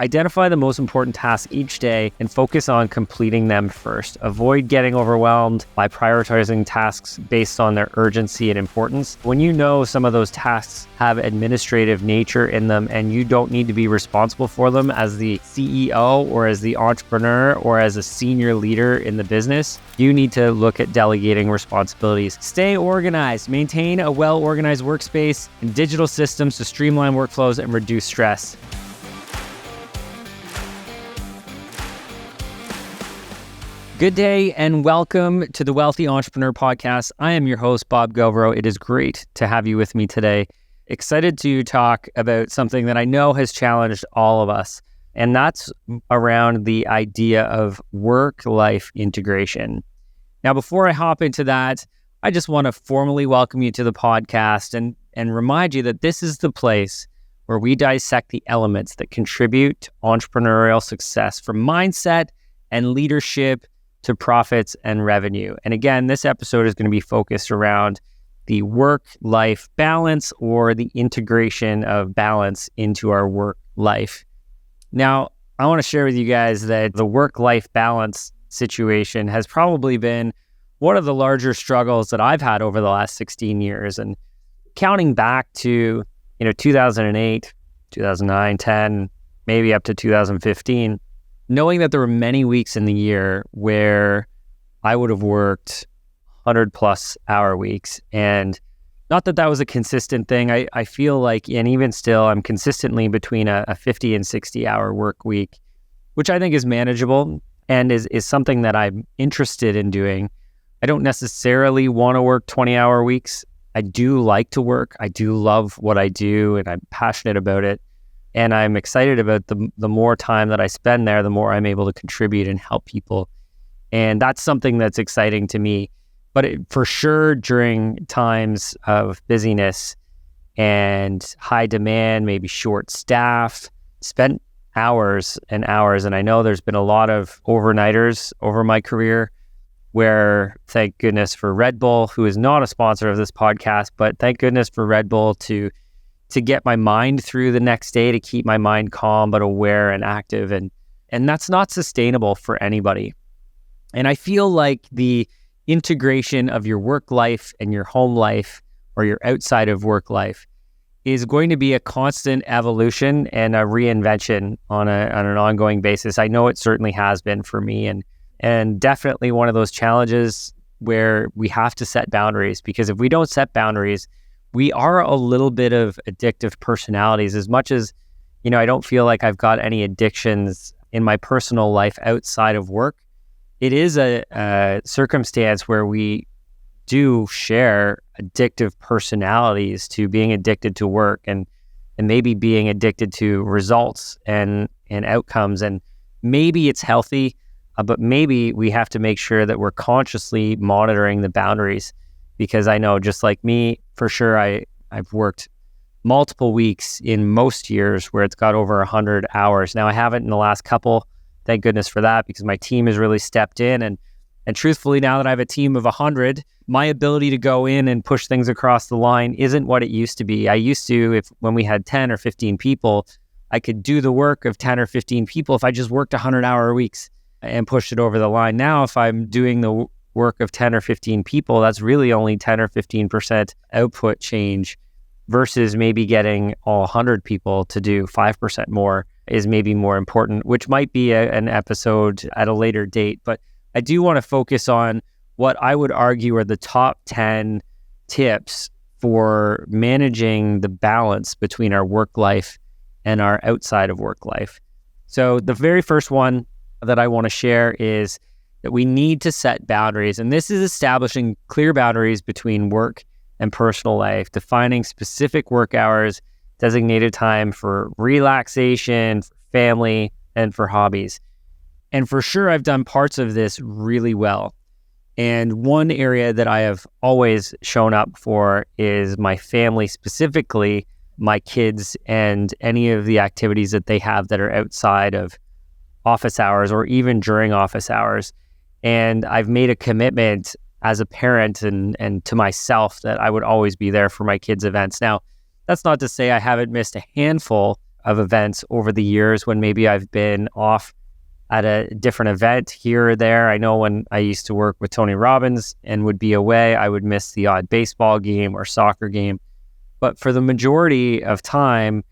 Identify the most important tasks each day and focus on completing them first. Avoid getting overwhelmed by prioritizing tasks based on their urgency and importance. When you know some of those tasks have administrative nature in them and you don't need to be responsible for them as the CEO or as the entrepreneur or as a senior leader in the business, you need to look at delegating responsibilities. Stay organized. Maintain a well-organized workspace and digital systems to streamline workflows and reduce stress. Good day and welcome to the Wealthy Entrepreneur Podcast. I am your host, Bob Govero. It is great to have you with me today. Excited to talk about something that I know has challenged all of us, and that's around the idea of work-life integration. Now, before I hop into that, I just want to formally welcome you to the podcast and remind you that this is the place where we dissect the elements that contribute to entrepreneurial success, from mindset and leadership to profits and revenue. And again, this episode is going to be focused around the work-life balance or the integration of balance into our work life. Now, I want to share with you guys that the work-life balance situation has probably been one of the larger struggles that I've had over the last 16 years. And counting back to, 2008, 2009, 10, maybe up to 2015, knowing that there were many weeks in the year where I would have worked 100 plus hour weeks. And not that that was a consistent thing. I feel like, and even still, I'm consistently between a 50 and 60 hour work week, which I think is manageable and is something that I'm interested in doing. I don't necessarily want to work 20-hour weeks. I do like to work. I do love what I do, and I'm passionate about it. And I'm excited about the more time that I spend there, the more I'm able to contribute and help people. And that's something that's exciting to me. But for sure, during times of busyness and high demand, maybe short staff, spent hours and hours. And I know there's been a lot of overnighters over my career where, thank goodness for Red Bull, who is not a sponsor of this podcast, but thank goodness for Red Bull to get my mind through the next day, to keep my mind calm but aware and active. And that's not sustainable for anybody. And I feel like the integration of your work life and your home life or your outside of work life is going to be a constant evolution and a reinvention on an ongoing basis. I know it certainly has been for me, and definitely one of those challenges where we have to set boundaries, because if we don't set boundaries, we are a little bit of addictive personalities. As much as, I don't feel like I've got any addictions in my personal life outside of work. It is a circumstance where we do share addictive personalities to being addicted to work and maybe being addicted to results and outcomes. And maybe it's healthy, but maybe we have to make sure that we're consciously monitoring the boundaries. Because I know, just like me, for sure, I've worked multiple weeks in most years where it's got over 100 hours. Now, I haven't in the last couple, thank goodness for that, because my team has really stepped in. And truthfully, now that I have a team of 100, my ability to go in and push things across the line isn't what it used to be. I used to, when we had 10 or 15 people, I could do the work of 10 or 15 people if I just worked 100-hour weeks and pushed it over the line. Now, if I'm doing the work of 10 or 15 people, that's really only 10 or 15% output change, versus maybe getting all 100 people to do 5% more is maybe more important, which might be an episode at a later date. But I do want to focus on what I would argue are the top 10 tips for managing the balance between our work life and our outside of work life. So the very first one that I want to share is that we need to set boundaries. And this is establishing clear boundaries between work and personal life, defining specific work hours, designated time for relaxation, for family, and for hobbies. And for sure, I've done parts of this really well. And one area that I have always shown up for is my family, specifically my kids and any of the activities that they have that are outside of office hours or even during office hours. And I've made a commitment as a parent and to myself that I would always be there for my kids' events. Now, that's not to say I haven't missed a handful of events over the years when maybe I've been off at a different event here or there. I know when I used to work with Tony Robbins and would be away, I would miss the odd baseball game or soccer game. But for the majority of time,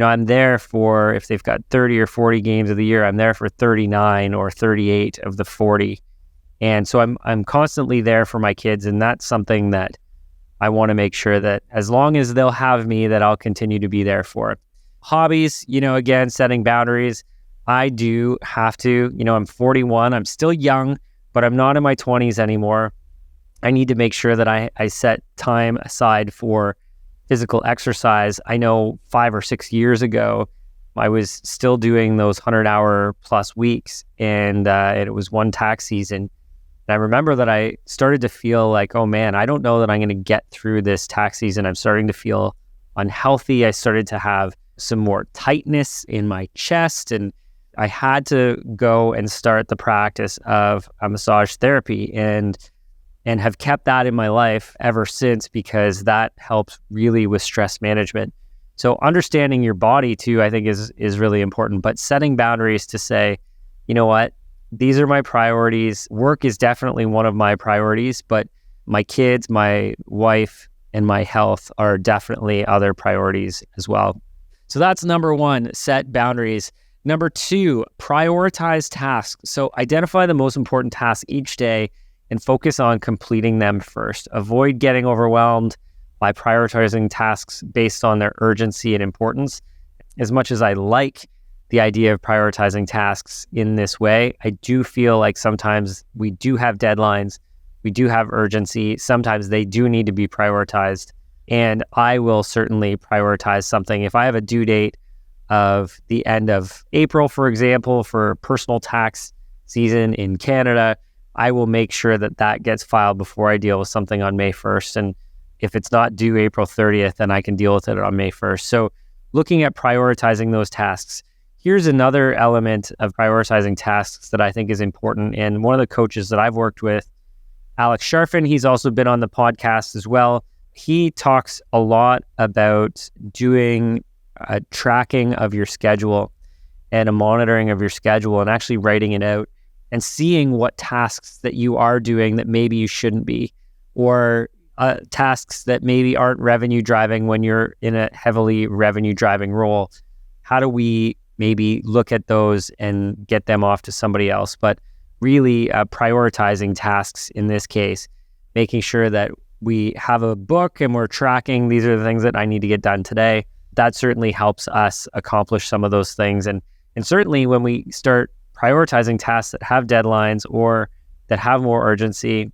I'm there for, if they've got 30 or 40 games of the year, I'm there for 39 or 38 of the 40. And so I'm constantly there for my kids. And that's something that I want to make sure that as long as they'll have me, that I'll continue to be there for. Hobbies, again, setting boundaries. I do have to, I'm 41, I'm still young, but I'm not in my 20s anymore. I need to make sure that I set time aside for physical exercise. I know 5 or 6 years ago, I was still doing those 100-hour plus weeks, and it was one tax season. And I remember that I started to feel like, oh man, I don't know that I'm going to get through this tax season. I'm starting to feel unhealthy. I started to have some more tightness in my chest, and I had to go and start the practice of a massage therapy and have kept that in my life ever since, because that helps really with stress management. So understanding your body too, I think is really important, but setting boundaries to say, you know what, these are my priorities. Work is definitely one of my priorities, but my kids, my wife, and my health are definitely other priorities as well. So that's number one, set boundaries. Number two, prioritize tasks. So identify the most important tasks each day and focus on completing them first. Avoid getting overwhelmed by prioritizing tasks based on their urgency and importance. As much as I like the idea of prioritizing tasks in this way, I do feel like sometimes we do have deadlines, we do have urgency, sometimes they do need to be prioritized, and I will certainly prioritize something. If I have a due date of the end of April, for example, for personal tax season in Canada, I will make sure that gets filed before I deal with something on May 1st. And if it's not due April 30th, then I can deal with it on May 1st. So looking at prioritizing those tasks. Here's another element of prioritizing tasks that I think is important. And one of the coaches that I've worked with, Alex Sharfin, he's also been on the podcast as well. He talks a lot about doing a tracking of your schedule and a monitoring of your schedule and actually writing it out and seeing what tasks that you are doing that maybe you shouldn't be, or tasks that maybe aren't revenue driving when you're in a heavily revenue driving role. How do we maybe look at those and get them off to somebody else? But really prioritizing tasks in this case, making sure that we have a book and we're tracking, these are the things that I need to get done today. That certainly helps us accomplish some of those things. And certainly when we start prioritizing tasks that have deadlines or that have more urgency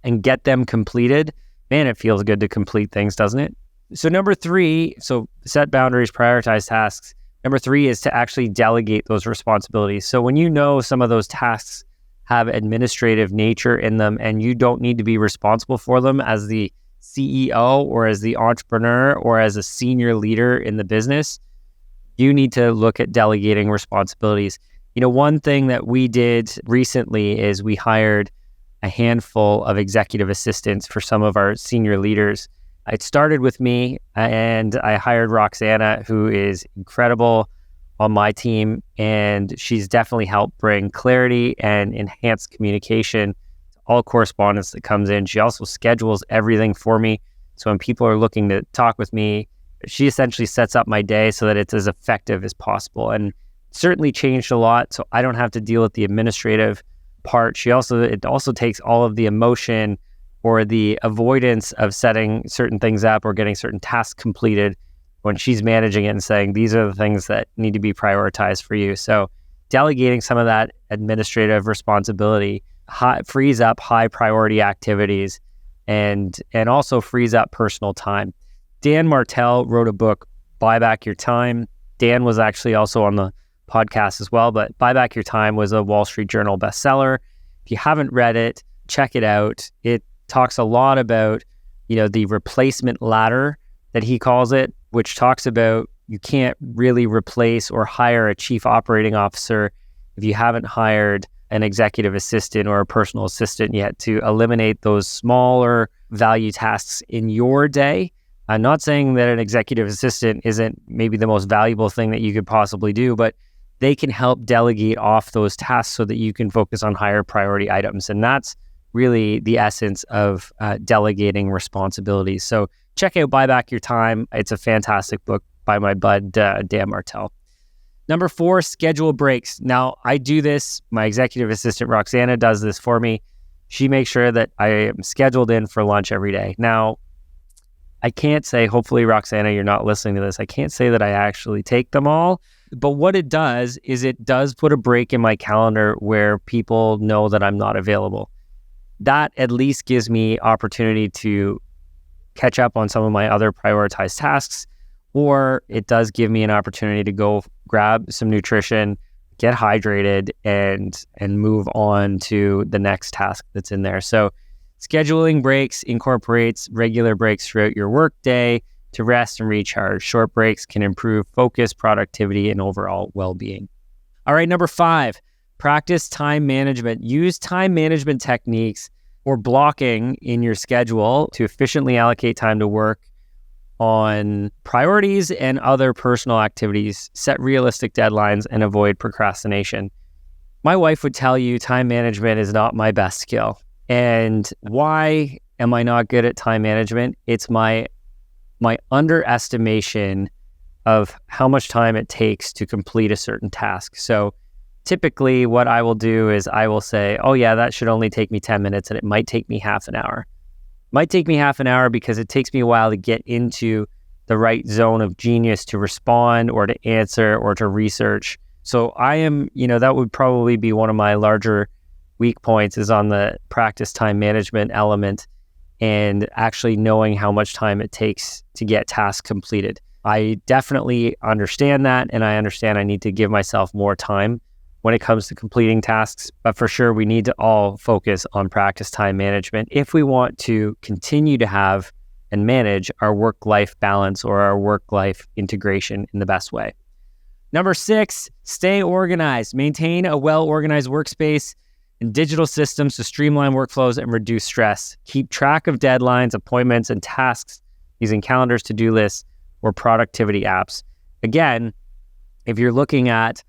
and get them completed, man, it feels good to complete things, doesn't it? So number three, so set boundaries, prioritize tasks. Number three is to actually delegate those responsibilities. So when you know some of those tasks have administrative nature in them and you don't need to be responsible for them as the CEO or as the entrepreneur or as a senior leader in the business, you need to look at delegating responsibilities. One thing that we did recently is we hired a handful of executive assistants for some of our senior leaders. It started with me, and I hired Roxana, who is incredible on my team, and she's definitely helped bring clarity and enhanced communication to all correspondence that comes in. She also schedules everything for me. So when people are looking to talk with me, she essentially sets up my day so that it's as effective as possible. And certainly changed a lot, so I don't have to deal with the administrative part. It also takes all of the emotion or the avoidance of setting certain things up or getting certain tasks completed when she's managing it and saying, these are the things that need to be prioritized for you. So delegating some of that administrative responsibility frees up high priority activities and also frees up personal time. Dan Martell wrote a book, Buy Back Your Time. Dan was actually also on the podcast as well, but Buy Back Your Time was a Wall Street Journal bestseller. If you haven't read it, check it out. It talks a lot about, the replacement ladder that he calls it, which talks about you can't really replace or hire a chief operating officer if you haven't hired an executive assistant or a personal assistant yet to eliminate those smaller value tasks in your day I'm not saying that an executive assistant isn't maybe the most valuable thing that you could possibly do, but they can help delegate off those tasks so that you can focus on higher priority items. And that's really the essence of delegating responsibilities. So check out Buy Back Your Time. It's a fantastic book by my bud, Dan Martell. Number 4, schedule breaks. Now, I do this. My executive assistant, Roxana, does this for me. She makes sure that I am scheduled in for lunch every day. Now, I can't say, hopefully, Roxana, you're not listening to this. I can't say that I actually take them all. But what it does is it does put a break in my calendar where people know that I'm not available. That at least gives me opportunity to catch up on some of my other prioritized tasks, or it does give me an opportunity to go grab some nutrition, get hydrated, and move on to the next task that's in there. So scheduling breaks incorporates regular breaks throughout your workday to rest and recharge. Short breaks can improve focus, productivity, and overall well-being. All right, number 5, practice time management. Use time management techniques or blocking in your schedule to efficiently allocate time to work on priorities and other personal activities. Set realistic deadlines and avoid procrastination. My wife would tell you time management is not my best skill. And why am I not good at time management? It's my underestimation of how much time it takes to complete a certain task. So typically what I will do is I will say, oh yeah, that should only take me 10 minutes and it might take me half an hour. Might take me half an hour because it takes me a while to get into the right zone of genius to respond or to answer or to research. So I am, that would probably be one of my larger weak points is on the practice time management element and actually knowing how much time it takes to get tasks completed. I definitely understand that, and I understand I need to give myself more time when it comes to completing tasks, but for sure we need to all focus on practice time management if we want to continue to have and manage our work-life balance or our work-life integration in the best way. Number 6, stay organized. Maintain a well-organized workspace and digital systems to streamline workflows and reduce stress. Keep track of deadlines, appointments, and tasks using calendars, to-do lists, or productivity apps. Again, if you're looking at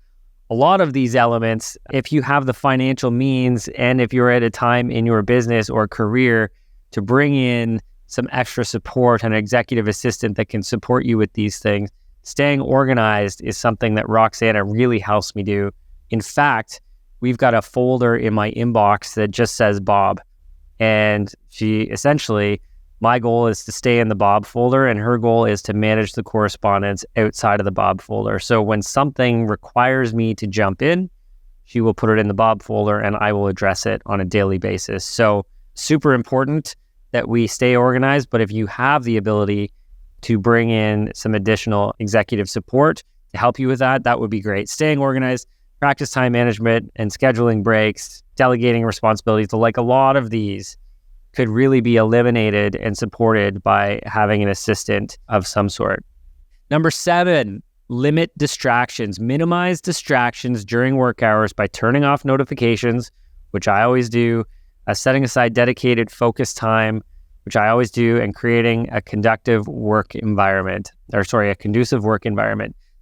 a lot of these elements, if you have the financial means and if you're at a time in your business or career to bring in some extra support, an executive assistant that can support you with these things, staying organized is something that Roxana really helps me do. In fact, we've got a folder in my inbox that just says Bob. And my goal is to stay in the Bob folder, and her goal is to manage the correspondence outside of the Bob folder. So when something requires me to jump in, she will put it in the Bob folder and I will address it on a daily basis. So super important that we stay organized, but if you have the ability to bring in some additional executive support to help you with that, that would be great. Staying organized, practice time management and scheduling breaks, delegating responsibilities, like a lot of these could really be eliminated and supported by having an assistant of some sort. Number 7, limit distractions. Minimize distractions during work hours by turning off notifications, which I always do, setting aside dedicated focus time, which I always do, and creating a conducive work environment.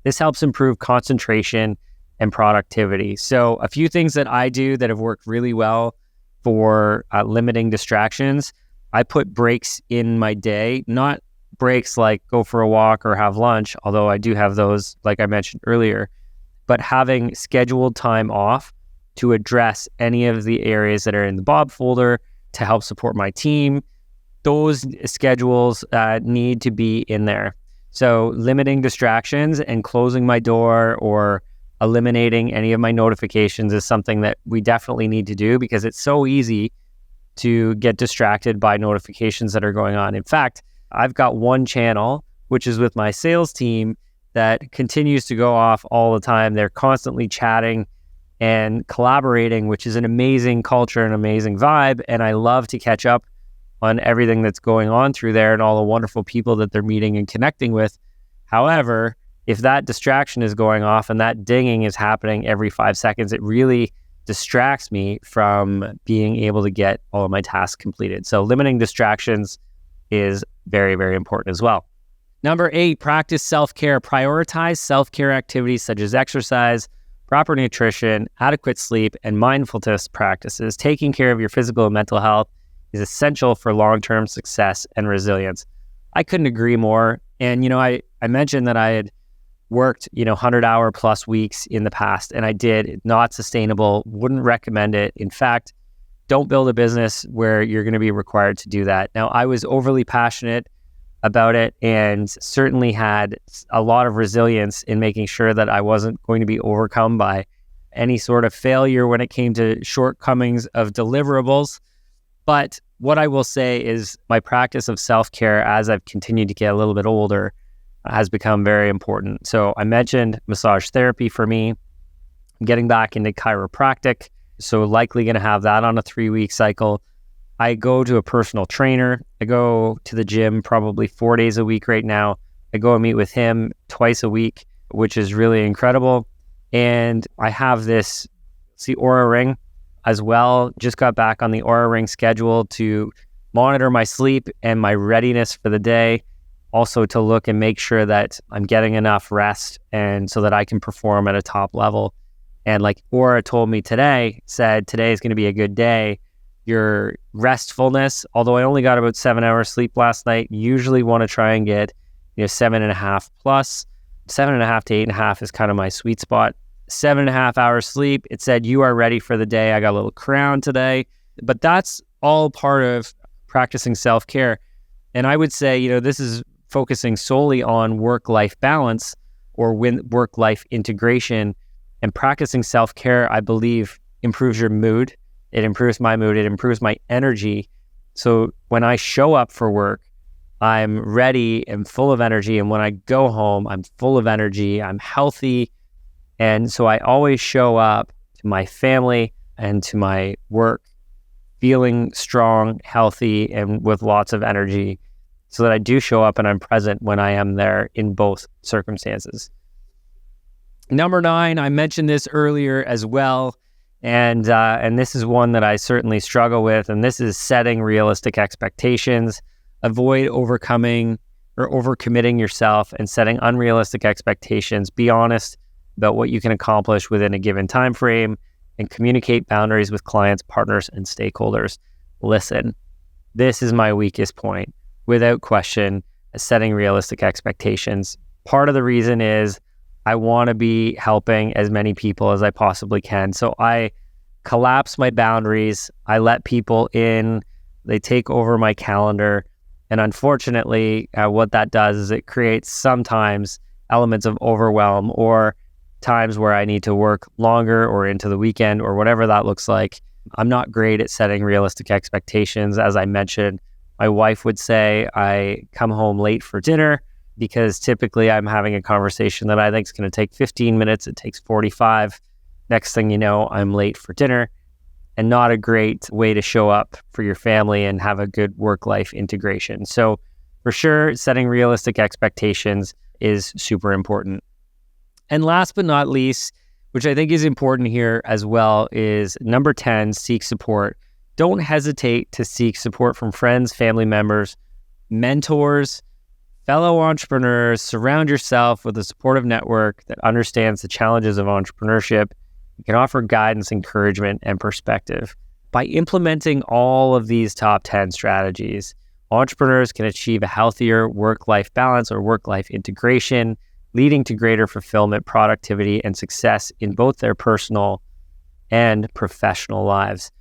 This helps improve concentration and productivity. So a few things that I do that have worked really well for limiting distractions. I put breaks in my day, not breaks like go for a walk or have lunch, although I do have those, like I mentioned earlier, but having scheduled time off to address any of the areas that are in the Bob folder to help support my team. Those schedules need to be in there. So limiting distractions and closing my door or eliminating any of my notifications is something that we definitely need to do because it's so easy to get distracted by notifications that are going on. In fact, I've got one channel, which is with my sales team, that continues to go off all the time. They're constantly chatting and collaborating, which is an amazing culture and amazing vibe. And I love to catch up on everything that's going on through there and all the wonderful people that they're meeting and connecting with. However, if that distraction is going off and that dinging is happening every 5 seconds, it really distracts me from being able to get all of my tasks completed. So limiting distractions is very, very important as well. Number 8, practice self-care. Prioritize self-care activities such as exercise, proper nutrition, adequate sleep, and mindfulness practices. Taking care of your physical and mental health is essential for long-term success and resilience. I couldn't agree more. And, I mentioned that I had worked, 100-hour plus weeks in the past, and I did. Not sustainable. Wouldn't recommend it. In fact, don't build a business where you're going to be required to do that. Now, I was overly passionate about it and certainly had a lot of resilience in making sure that I wasn't going to be overcome by any sort of failure when it came to shortcomings of deliverables. But what I will say is my practice of self-care as I've continued to get a little bit older has become very important. So I mentioned massage therapy for me. I'm getting back into chiropractic, so likely going to have that on a 3-week cycle. I go to a personal trainer. I go to the gym probably 4 days a week right now. I go and meet with him twice a week, which is really incredible. And I have this, the Aura Ring as well. Just got back on the Aura Ring schedule to monitor my sleep and my readiness for the day. Also to look and make sure that I'm getting enough rest and so that I can perform at a top level. And like Aura told me today, said today is going to be a good day. Your restfulness, although I only got about 7 hours sleep last night, usually want to try and get 7.5 plus. 7.5 to 8.5 is kind of my sweet spot. 7.5 hours sleep. It said you are ready for the day. I got a little crown today, but that's all part of practicing self-care. And I would say, this is focusing solely on work-life balance or work-life integration, and practicing self-care, I believe, improves your mood. It improves my mood. It improves my energy. So when I show up for work, I'm ready and full of energy. And when I go home, I'm full of energy. I'm healthy. And so I always show up to my family and to my work feeling strong, healthy, and with lots of energy so that I do show up and I'm present when I am there in both circumstances. Number 9, I mentioned this earlier as well. And this is one that I certainly struggle with, and this is setting realistic expectations. Avoid overcoming or overcommitting yourself and setting unrealistic expectations. Be honest about what you can accomplish within a given time frame and communicate boundaries with clients, partners, and stakeholders. Listen, this is my weakest point, without question, setting realistic expectations. Part of the reason is I want to be helping as many people as I possibly can. So I collapse my boundaries. I let people in. They take over my calendar. And unfortunately, what that does is it creates sometimes elements of overwhelm or times where I need to work longer or into the weekend or whatever that looks like. I'm not great at setting realistic expectations. As I mentioned, my wife would say I come home late for dinner because typically I'm having a conversation that I think is going to take 15 minutes. It takes 45. Next thing you know, I'm late for dinner, and not a great way to show up for your family and have a good work-life integration. So for sure, setting realistic expectations is super important. And last but not least, which I think is important here as well, is number 10, seek support. Don't hesitate to seek support from friends, family members, mentors, fellow entrepreneurs. Surround yourself with a supportive network that understands the challenges of entrepreneurship. You can offer guidance, encouragement, and perspective. By implementing all of these top 10 strategies, entrepreneurs can achieve a healthier work-life balance or work-life integration, leading to greater fulfillment, productivity, and success in both their personal and professional lives.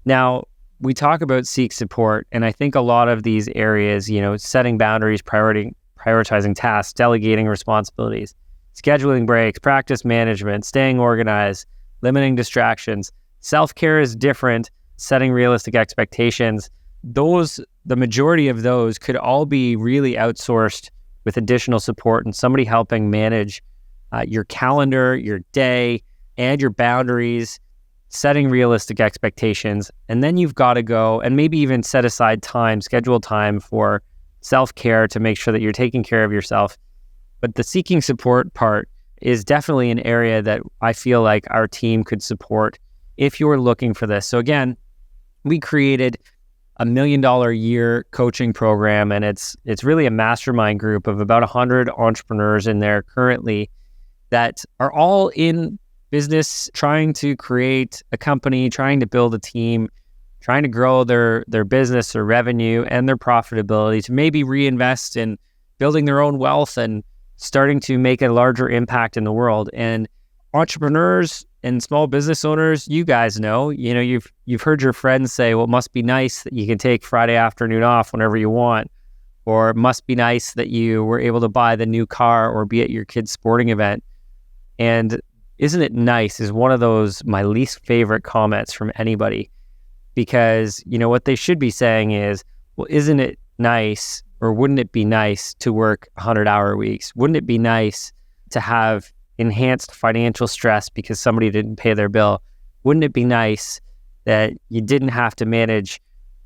Now, we talk about seek support, and I think a lot of these areas, setting boundaries, prioritizing tasks, delegating responsibilities, scheduling breaks, practice management, staying organized, limiting distractions. Self-care is different, setting realistic expectations. The majority of those could all be really outsourced with additional support and somebody helping manage your calendar, your day, and your boundaries, setting realistic expectations. And then you've got to go and maybe even set aside time, schedule time for self-care to make sure that you're taking care of yourself. But the seeking support part is definitely an area that I feel like our team could support if you're looking for this. So again, we created $1 million a year coaching program, and it's really a mastermind group of about 100 entrepreneurs in there currently that are all in business, trying to create a company, trying to build a team, trying to grow their business, their revenue, and their profitability to maybe reinvest in building their own wealth and starting to make a larger impact in the world. And entrepreneurs and small business owners, you guys know, you've heard your friends say, well, it must be nice that you can take Friday afternoon off whenever you want, or it must be nice that you were able to buy the new car or be at your kid's sporting event. And isn't it nice is one of those, my least favorite comments from anybody, because what they should be saying is, well, isn't it nice, or wouldn't it be nice to work 100-hour weeks? Wouldn't it be nice to have enhanced financial stress because somebody didn't pay their bill? Wouldn't it be nice that you didn't have to manage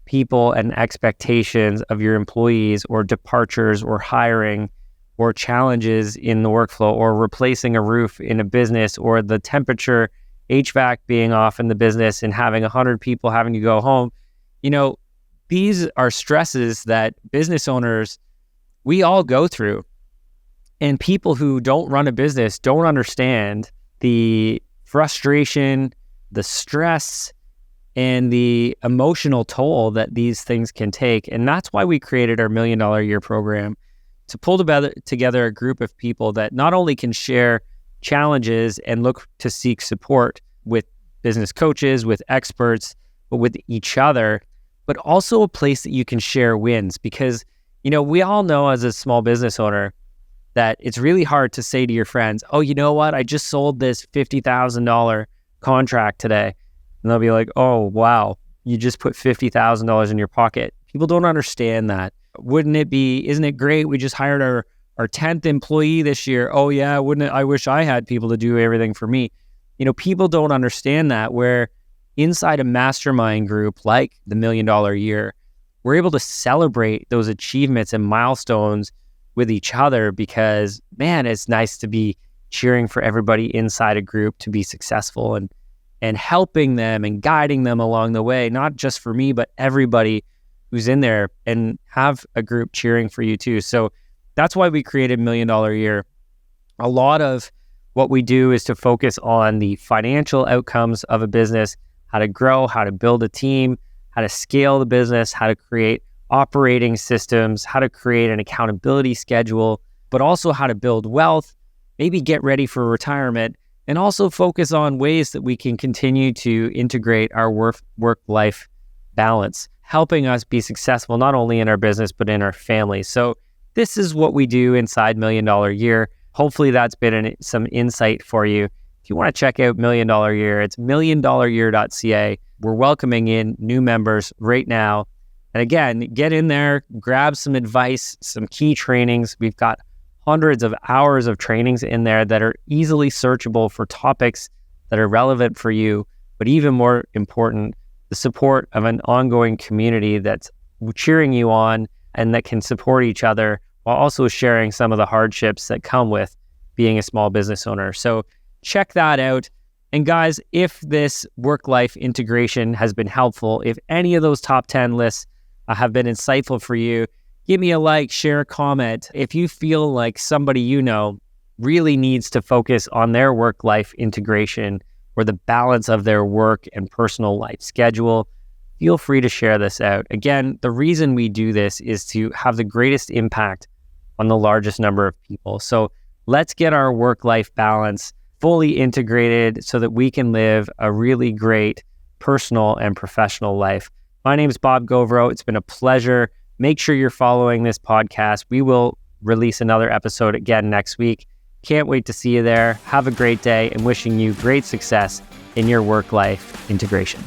people and expectations of your employees, or departures, or hiring, or challenges in the workflow, or replacing a roof in a business, or the temperature HVAC being off in the business and having 100 people having to go home? These are stresses that business owners, we all go through. And people who don't run a business don't understand the frustration, the stress, and the emotional toll that these things can take. And that's why we created our $1 Million a Year program, to pull together a group of people that not only can share challenges and look to seek support with business coaches, with experts, but with each other, but also a place that you can share wins. Because, we all know as a small business owner that it's really hard to say to your friends, oh, you know what? I just sold this $50,000 contract today. And they'll be like, oh, wow, you just put $50,000 in your pocket. People don't understand that. Isn't it great? We just hired our 10th employee this year. Oh yeah, I wish I had people to do everything for me. People don't understand that, where inside a mastermind group like the $1 Million a Year, we're able to celebrate those achievements and milestones with each other, because man, it's nice to be cheering for everybody inside a group to be successful and helping them and guiding them along the way, not just for me, but everybody who's in there, and have a group cheering for you too. So that's why we created $1 Million a Year. A lot of what we do is to focus on the financial outcomes of a business, how to grow, how to build a team, how to scale the business, how to create operating systems, how to create an accountability schedule, but also how to build wealth, maybe get ready for retirement, and also focus on ways that we can continue to integrate our work-life balance, helping us be successful not only in our business, but in our family. So this is what we do inside $1 Million a Year. Hopefully that's been some insight for you. If you want to check out $1 Million a Year, it's milliondollaryear.ca. We're welcoming in new members right now. And again, get in there, grab some advice, some key trainings. We've got hundreds of hours of trainings in there that are easily searchable for topics that are relevant for you. But even more important, the support of an ongoing community that's cheering you on and that can support each other while also sharing some of the hardships that come with being a small business owner. So check that out. And guys, if this work-life integration has been helpful, if any of those top 10 lists have been insightful for you, give me a like, share a comment. If you feel like somebody really needs to focus on their work-life integration or the balance of their work and personal life schedule, feel free to share this out. Again, the reason we do this is to have the greatest impact on the largest number of people. So let's get our work-life balance fully integrated so that we can live a really great personal and professional life. My name is Bob Govro. It's been a pleasure. Make sure you're following this podcast. We will release another episode again next week. Can't wait to see you there. Have a great day, and wishing you great success in your work-life integration.